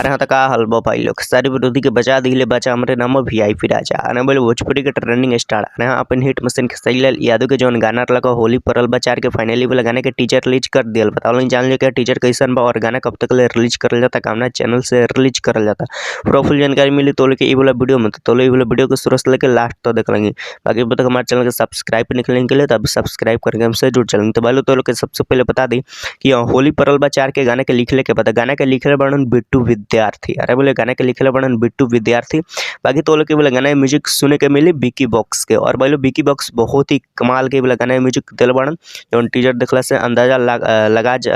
अरे हाँ, तो का हल बा भाई लोग सारी विरोधी के बचा दिले बचा हमरे नाम वीआईपी राजा अरे बोले भोजपुरी के ट्रेंडिंग स्टार अरे हाँ अपन हिट मशीन के सहीलाल यादव के जौन गाना लगा होली परल बचार के फाइनली वाला गाने के टीजर रिलीज कर दियल बताओ जान ले के टीजर कैसन बा और गाना कब तक ले रिलीज करल जाता कामना चैनल से रिलीज करल जाता पूरा फुल जानकारी मिली तो लेके ई वाला वीडियो में तो ये वाला वीडियो को शुरू से लेके लास्ट तक देख लेंगे बाकी अब तक हमारे चैनल के सब्सक्राइब करने के लिए तब सब्सक्राइब करके हमसे जुड़ चलेंगे तो भाई तो लोग सबसे पहले बता दी कि होली परल बचार के गाने के लिखले के बता गाना के लिखले बड़न बिट्टू विद्यार्थी अरे बोले गाने के लिखले बड़न बिट्टू विद्यार्थी बाकी तो लोग के बोले गाना म्यूजिक सुने के मिली बिकी बॉक्स के और भाई बिकी बॉक्स बहुत ही कमाल के बोले गाना म्यूजिक दिल बड़न जो टीजर देखला से अंदाजा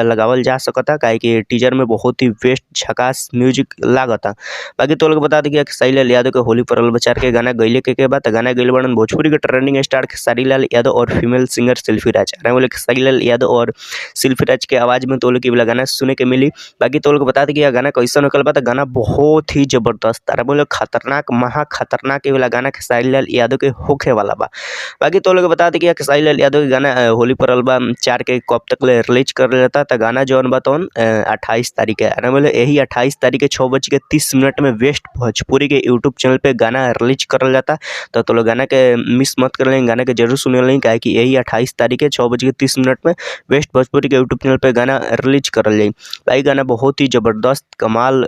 लगावल जा सकता काहे कि टीजर में बहुत ही बेस्ट झकास म्यूजिक लागता बाकी तो लोग बता दी कि सहीलाल यादव के होली परल बचार के गाना गईले के बाद गाना गईल बड़न भोजपुरी के ट्रेंडिंग स्टार खेसारीलाल यादव और फीमेल सिंगर शिल्पी राज अरे बोले खेसारीलाल यादव और शिल्पी राज के आवाज में तो लोग के गाना सुने के मिली बाकी तो लोग बता दी कि गाना कैसा निकल बा गाना बहुत ही जबरदस्त अरे बोले खतरनाक महा खतरनाक वाला गाना खेसारीलाल यादव के होखे वाला बा बाकी तो लोग बता दी कि खेसारीलाल यादव के गाना होली परल बा 4 के कब तक ले रिलीज कर लेता तो गाना जौन बा तौन 28 तारीख है अरे बोले यही 28 तारीख के 6:30 में वेस्ट भोजपुरी के यूट्यूब चैनल पे गाना रिलीज करल जाता तो लोग गाना के मिस मत कर लेंगे गाना के जरूर सुने लेंगे काहे कि यही 28 तारीख के 6:30 में वेस्ट भोजपुरी के यूट्यूब चैनल पे गाना रिलीज करल जाई भाई गाना बहुत ही जबरदस्त कमाल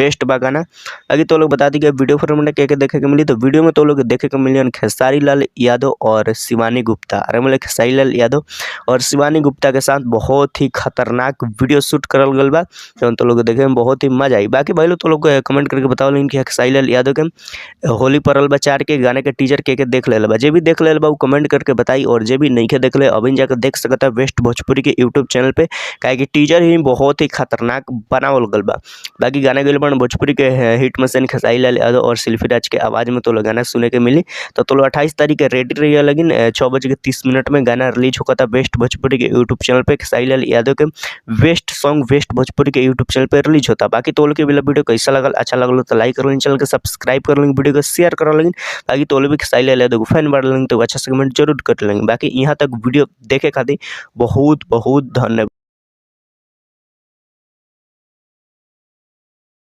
बेस्ट बा गाना बाकी तो लोग बता दी कि वीडियो फॉर्मेट के देखे के मिली तो वीडियो में तो लोग देखे के मिली खेसारीलाल यादव और शिवानी गुप्ता अरे बोले खेसारीलाल यादव और शिवानी गुप्ता के साथ बहुत ही खतरनाक वीडियो शूट करल गल बा जौन तो लोग देखे में बहुत ही मजा आई बाकी भाई लोग तो लोग कमेंट करके बताओ लेकिन कि खेसारीलाल यादव के होली परल बचार के गाने के टीजर के देख ले बा जे भी देख ले बा वो कमेंट करके बताई और जे भी नहीं के देख ले अभी जाकर देख सकता है वेस्ट भोजपुरी के यूट्यूब चैनल पे काहे कि टीजर ही बहुत ही खतरनाक बनावल गल बा बाकी गाना गल बन भोजपुरी के हिट मशीन खेसारीलाल यादव और शिल्पी राज के आवाज में तो लोग गाना सुने के मिली तो 28 तारीख के रेडी रही लेकिन 6:30 में गाना रिलीज होगा था वेस्ट भोजपुरी के यूट्यूब चैनल पे खेसारीलाल यादव के वेस्ट सॉन्ग वेस्ट भोजपुरी के यूट्यूब चैनल पे रिलीज होता बाकी तो के वीडियो कैसा लगल अच्छा लगल तो लाइक कर चैनल के सब्सक्राइब कर लेंगे वीडियो को शेयर कर लेंगे बाकी तो भी खेसारीलाल यादव को फैन बढ़ लेंगे तो अच्छा से कमेंट जरूर कर लेंगे बाकी यहाँ तक वीडियो देखे खातिर बहुत बहुत धन्यवाद।